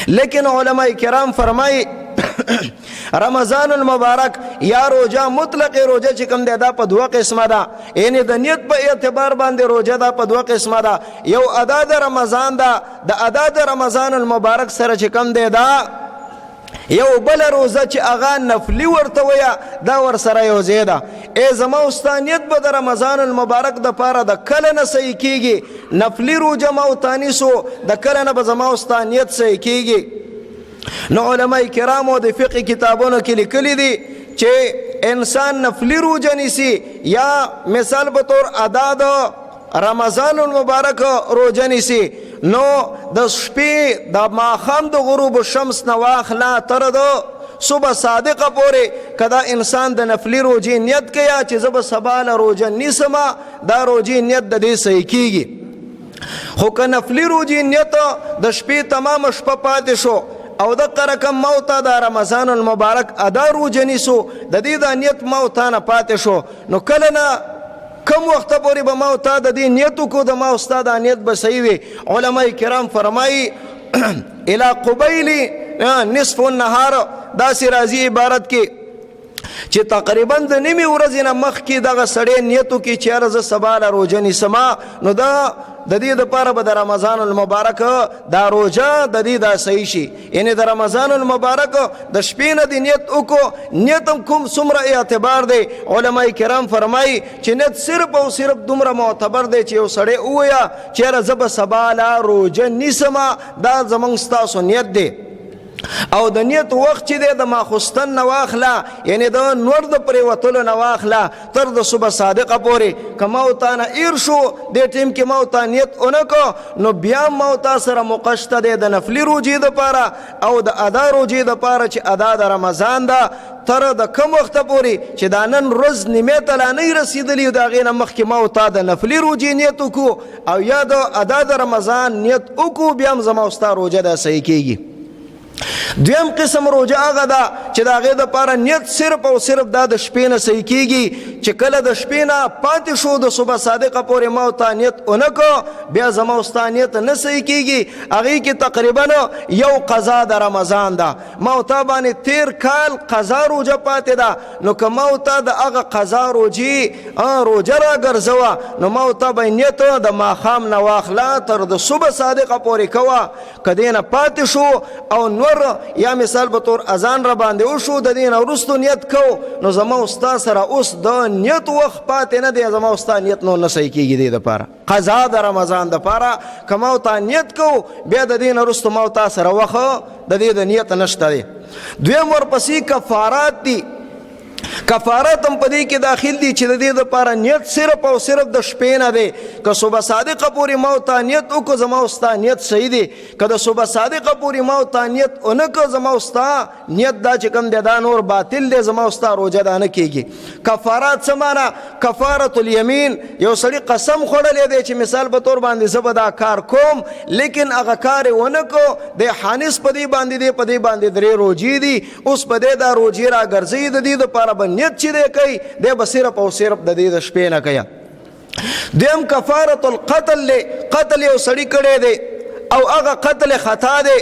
لیکن علماء کرام فرمائی رمضان المبارک یا روجه مطلق روجه چې کوم دی دا په دوه قسمه ده، یعنی د نیت په اعتبار باندې روجه دا په دوه قسمه ده. یو ادا د رمضان ده، د ادا د رمضان المبارک سره چې کوم دی دا یو بل روزه چې هغه نفلی ورته ویا دا ور سره یو ځای ده. ای زما استانیت به د رمضان المبارک د پاره د کله نه صحیح کیږي، نفلی روجه ما وتانی سو د کله نه به زما استانیت صحیح کیږي. نو علماء کرامو د فقه کتابونو کې لیکلي دي چې انسان نفلی روجه نیسی یا مثال به طور ادا د رمضان المبارک روجه نیسی، نو د شپې د ماښام د غروب الشمس نه واخله تر د صبح صادقه پورې کدا انسان د نفلی روجې نیت کیا چې زه به سبا له روجه نیسمه، دا روجې نیت د دې صحیح کیږي. خو که نفلی روجې نیت د شپې تمام شپه پاتې شو او د قرکم موتا د رمضان المبارک ادا روجه نیسو، د دې د نیت موتا نه پاتې شو، نو کله نه کم وخت پورې به ما تا د دې نیت وکړو د ما استاد نیت به صحیح وي. علماء کرام فرمایي الی قبیل نصف النهار داسې راځي عبارت کې چې تقریبا د نیمې ورځې نه مخکې دغه سړی نیت وکړي چې یاره زه سبا له روژه نیسمه، نو دا د دې دپاره به د رمضان المبارک دا روژه د دې دا صحیح شي. یعنی د رمضان المبارک د شپې نه د نیت وکړو، نیت هم کوم څومره اعتبار دی. علماء کرام فرمایي چې نیت صرف او صرف دومره معتبر دی چې یو سړی ووایه چې یاره زه به سبا له روژه نیسمه، دا زموږ ستاسو نیت دی. او د نیت وخت چې دی د ماخوستن نه واخله، یعنی د نور د پرېوتلو نه واخله تر د صبح صادقه پورې. که ما تا نه ایر شو دې ټیم کې ما تا نیت ونه کو، نو بیا ما تا سره موقع شته دی د نفلي روجې دپاره او د ادا روجې دپاره چې ادا د رمضان ده تر د کم وخت پورې چې دا نن ورځ نیمې ته لا نه رسېدلي، د هغې نه مخکې ما تا د نفلي روجې نیت وکړو او یا د ادا د رمضان نیت وکړو، بیا هم زما ستا روجه ده صحیح کېږي. دویم قسم روجه هغه ده چې د هغې دپاره نیت صرف او صرف دا د شپې نه صحیح کېږي چې کله د شپې نه پاتې شو د صبح صادقه پورې ما ورته نیت ونه کړو، بیا زما او ستا نیت نه صحیح کېږي. هغې کې تقریبا یو قضا د رمضان ده، ما ورته باندې تیر کال قضا روجه پاتې ده، نو که ما ورته د هغه قضا روجې روجه راګرځوه، نو ما ورته به نیت د ماښام نه واخله تر د صبح صادقه پورې کوه. که دې نه پاتې شو او نور یا مثال به طور اذان را باندې وشو د دې نه وروستو نیت کو، نو زما او ستا سره اوس د نیت وخت پاتې نه دی، زما او ستا نیت نو نه صحیح کېږي دې دپاره قضا د رمضان دپاره. که ما ورته نیت کو بیا د دې نه وروستو ما تا سره وخت د دې د نیت نشته دی. دویم ورپسې کفارات دي. کفارات هم په دې کې داخل دي چې د دې دپاره نیت صرف او صرف د شپې نه دی. که صبح صادقه پورې ما ورته نیت وکړو زما او ستا نیت صحیح دی، که د صبح صادقه پورې ما ورته نیت ونه کړو زما او ستا نیت دا چې کوم دی دا نور باطل دی، زما او ستا روجه دا نه کېږي. کفارات څه معنا؟ کفارة الیمین، یو سړي قسم خوړلی دی چې مثال په طور باندې زه به دا کار کوم، لیکن هغه کار یې ونه کړو، دی حانس په دې باندې دی، په دې باندې 3 روجې دي، اوس په دې دا روجې راګرځوي، د دې دپاره به نیت چې دی کوي دی به صرف او صرف د دې د شپې نه کوي. دویم کفارة القتل دی، قتل یو سړي کړی دی او هغه قتل خطا دی،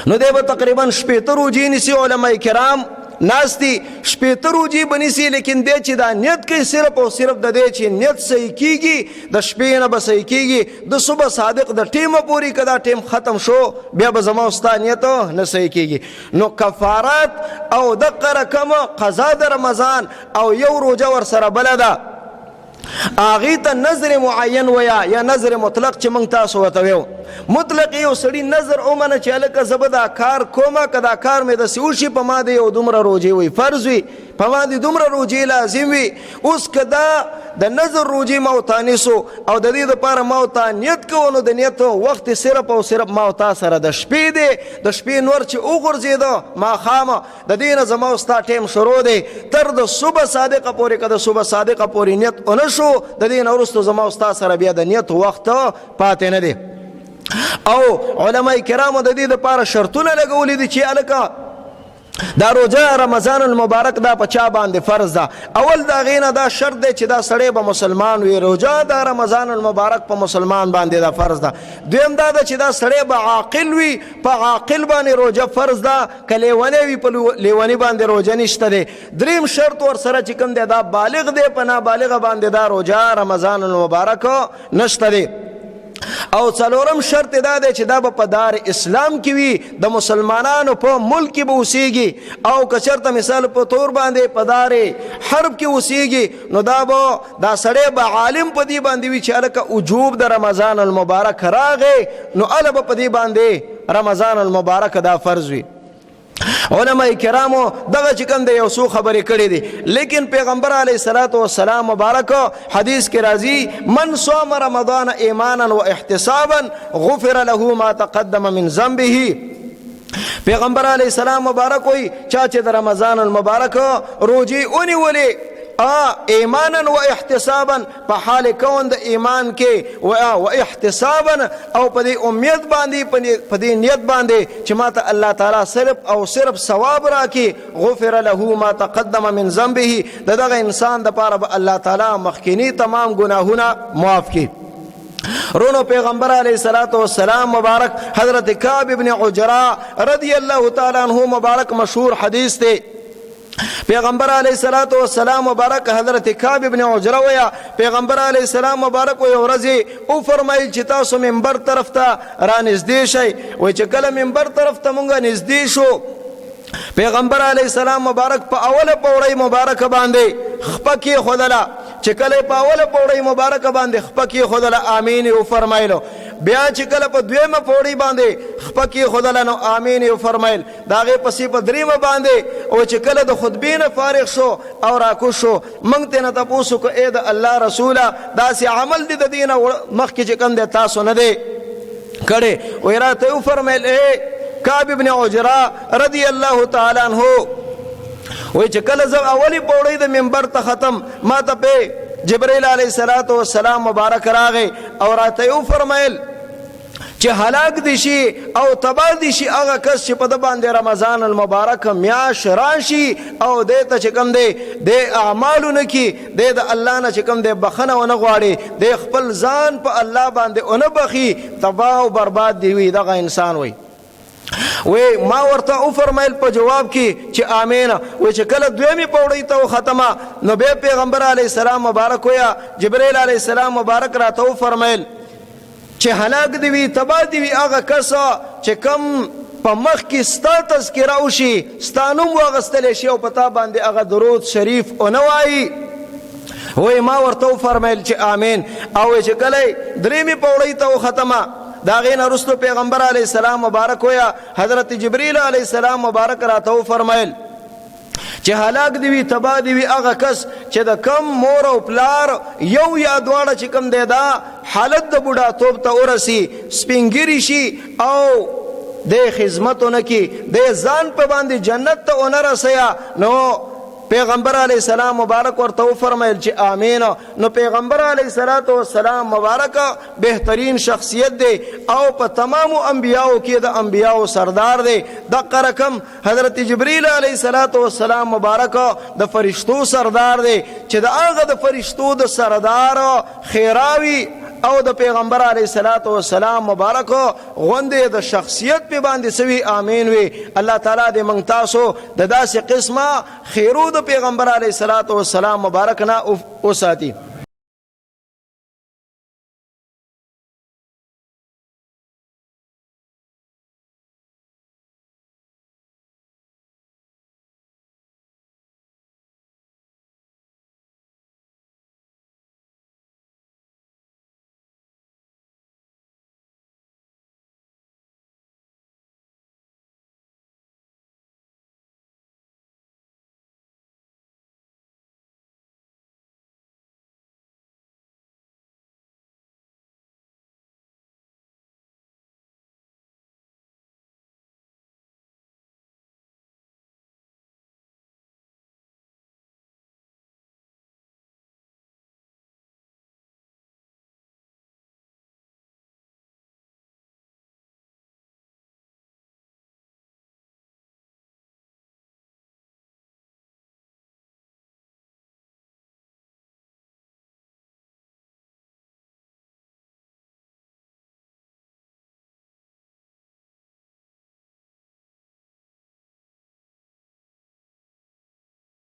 نو دی به تقریبا 18 روجې نیسي. علماء کرام ناستی 18 روجې به نیسي، لیکن دی چې دا نیت کوي صرف او صرف د دې چې نیت صحیح کېږي د شپې نه به صحیح کېږي، د صبح صادق د ټیمه پورې که دا ټیم ختم شو بیا به زما او ستا نیت نه صحیح کېږي. نو کفارات او دقه رقم قضا د رمضان او یو روجه ورسره بله ده، هغې ته نظر معین ویا یا نظر مطلق چې موږ تاسو ورته ویو. مطلق یو سړي نظر ومنه چې هلکه زه به دا کار کومه، که دا کار مې داسې وشي په ما د یو دومره روجې وي فرض وي، په ما د دومره روجې لازم وي. اوس که دا د نظر روجې ما ورته نیسو او د دې دپاره ما ورته نیت کوو، نو د نیت وخت صرف او صرف ما ورته سره د شپې دی، د شپې نور چې وغورځېده ماښامه د دې نه زما او ستا ټیم شروع دی تر د صبح صادقه پورې. که د صبح صادقه پورې نیت ونه شو د دې نه وروستو زما او ستا سره بیا د نیت وخت پاتې نه دی. او علماء کرامو د دې دپاره شرطونه لګولي دي چې هلکه دا روزه رمضان المبارک دا پچا باندې فرض ده. اول دا غینه دا شرط دی چې دا سړی به مسلمان وي. روزه دا رمضان المبارک په مسلمان باندې دا فرض ده. دویم دا چې دا سړی به عاقل وي، په عاقل باندې روزه فرض ده. که لیونی وي په لیونی باندې روزه نشته دی. دریم شرط ورسره چې کوم دی دا بالغ دی، په نابالغه باندې دا روزه رمضان المبارک نشته دی. او څلورم شرط دا دی چې دا به په دار اسلام کې وي، د مسلمانانو په ملک کې به اوسیږي. او که چېرته مثال په طور باندې په دار حرب کې اوسیږي نو دا سړی به عالم په دې باندې وي چې هلکه وجوب د رمضان المبارک راغی، نو هله به په دې باندې رمضان المبارک دا فرض وي. علماء کرامو دغه چې کوم د یو څو خبرې کړې دي، لیکن پیغمبر علیه الصلاۃ والسلام مبارک حدیث کې راځي من صام رمضان ایمانا و احتسابا غفر له ما تقدم من ذنبه. پیغمبر علیه السلام مبارک وی چا چې د رمضان المبارک روزي ونیولې ایمانا و احتسابا په حال کون د ایمان کې و احتسابا او په دې امید باندې په دې نیت باندې چې ماته الله تعالی صرف او صرف ثواب راکړي، غفر له ما تقدم من ذنبه، دغه انسان د پاره به الله تعالی مخکینی تمام گناهونه معاف کړي. رونو پیغمبر علیہ الصلوۃ والسلام مبارک حضرت کعب ابن عجرہ رضی اللہ تعالی عنہ مبارک مشہور حدیث تے. پیغمبر علیہ الصلوۃ والسلام مبارک حضرت کعب ابن عجرہ ویا پیغمبر علیہ السلام مبارک وی ورځي او فرمایل چې تاسو منبر طرف ته را نږدې شئ. وای چې کله منبر طرف ته مونږه نږدې شو پیغمبر علیہ السلام مبارک په اوله پوړی مبارک باندې خپکی خدلا چې کله په اوله پوړی مبارک باندې خپکی خدلا امین او فرمایلو. بیا چې کله په دویمه پوړی باندې خپکی خدلا نو امین او فرمایل. داغه پسې په دریمه باندې او چې کله د خطبې نه فارغ شو او راکو شو مونږ ته نه تاسو کو اې د الله رسوله داسې عمل دي د دینه مخکې چې کوم د تاسو نه دی کړي. وای راته فرمایل اے کعب ابن عجرہ رضی الله تعالی عنہ وای چې کله زه اولی پوړی د منبر ته ختم ما ته په جبرائیل علیه السلام مبارک راغی او راته فرمایل چې هلاک دي شي او تباه دي شي هغه کس چې په د باندې رمضان المبارک میاش راشي او دې ته چې کوم دی د اعمالونه کې د الله نه چې کوم دی بخنه ونه غواړي د خپل ځان په الله باندې اونه بخي تباه او برباد دی وي دغه انسان وي. وی ما ورته او فرمایل په جواب کې چې امین. وی چې کله دویمه پوړی ته ختمه نو به پیغمبر علیه السلام مبارک ویا جبرائیل علیه السلام مبارک راته فرمایل چې هلاک دی وی تباه دی وی هغه کس چې کم په مخ کې ستا تذکره وشي ستانوم واغستل شي او پتا باندې هغه درود شریف او نوایي. وی ما ورته فرمایل چې امین. او چې کله دریمه پوړی ته ختمه دا غین رسول پیغمبر علیہ السلام مبارک ویا حضرت جبرائیل علیہ السلام مبارک راته فرمایل چې هلاک دی وی تباه دی وی هغه کس چې د کم مور او پلار یو یا دواړه چې کم دی دا حالت د بوډا توپ ته ورسی سپینګری شي او د خدمتونه کې د ځان په باندې جنت ته ونرسیا نو پیغمبر علیہ السلام مبارک ورته فرمایل چې امین. نو پیغمبر علیہ السلام مبارک بهترین شخصیت دی او په تمام انبیاءو کې د انبیاءو سردار دی. د رقم حضرت جبرائیل علیہ السلام مبارک د فرشتو سردار دی چې د هغه د فرشتو د سردار خیراوی او د پیغمبر علیہ السلام مبارک غوندې د شخصیت په باندې سوي امین وي. الله تعالی دې موږ تاسو د داسې قسمه خیرو د پیغمبر علیہ السلام مبارک نه اوساتي.